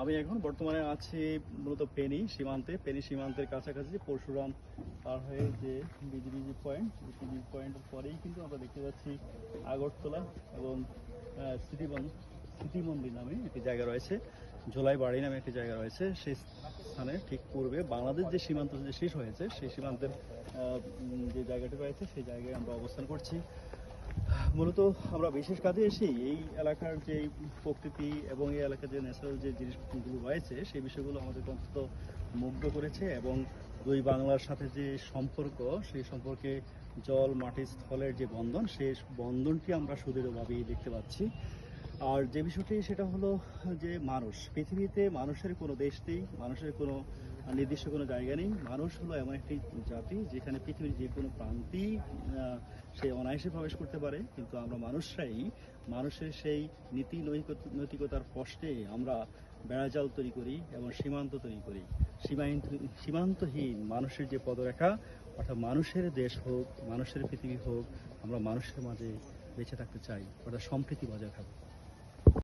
আমি এখন বর্তমানে আছি মূলত ফেনী সীমান্তের কাছাকাছি পরশুরাম পার হয়ে যে বিজিবি পয়েন্ট, বিজিবি পয়েন্টের পরেই কিন্তু আমরা দেখতে পাচ্ছি আগরতলা এবং স্মৃতি মন্দির নামে একটি জায়গা রয়েছে, ঝোলাই বাড়ি নামে একটি জায়গা রয়েছে। সেই স্থানে ঠিক পূর্বে বাংলাদেশ যে সীমান্ত যে শেষ হয়েছে, সেই সীমান্তের যে জায়গাটি রয়েছে সেই জায়গায় আমরা অবস্থান করছি। মূলত আমরা বিশেষ কাজে এসে এই এলাকার যে প্রকৃতি এবং এই এলাকার যে ন্যাচারাল যে জিনিসগুলো রয়েছে সেই বিষয়গুলো আমাদের অন্তত মুগ্ধ করেছে, এবং দুই বাংলার সাথে যে সম্পর্ক, সেই সম্পর্কে জল মাটি স্থলের যে বন্ধন, সেই বন্ধনটি আমরা সুদৃঢ়ভাবেই দেখতে পাচ্ছি। আর যে বিষয়টি সেটা হলো যে পৃথিবীতে মানুষের কোনো দেশ নেই, মানুষের কোনো নির্দিষ্ট কোনো জায়গা নেই। মানুষ হলো এমন একটি জাতি যেখানে পৃথিবীর যে কোনো প্রান্তেই সে অনায়াসে প্রবেশ করতে পারে, কিন্তু আমরা মানুষরাই মানুষের সেই নীতি নৈতিকতার কষ্টে আমরা বেড়াজাল তৈরি করি এবং সীমান্ত তৈরি করি। সীমান্তহীন মানুষের যে পদরেখা, অর্থাৎ মানুষের দেশ হোক, মানুষের পৃথিবী হোক, আমরা মানুষের মাঝে বেঁচে থাকতে চাই, অর্থাৎ সম্প্রীতি বজায় থাকবে।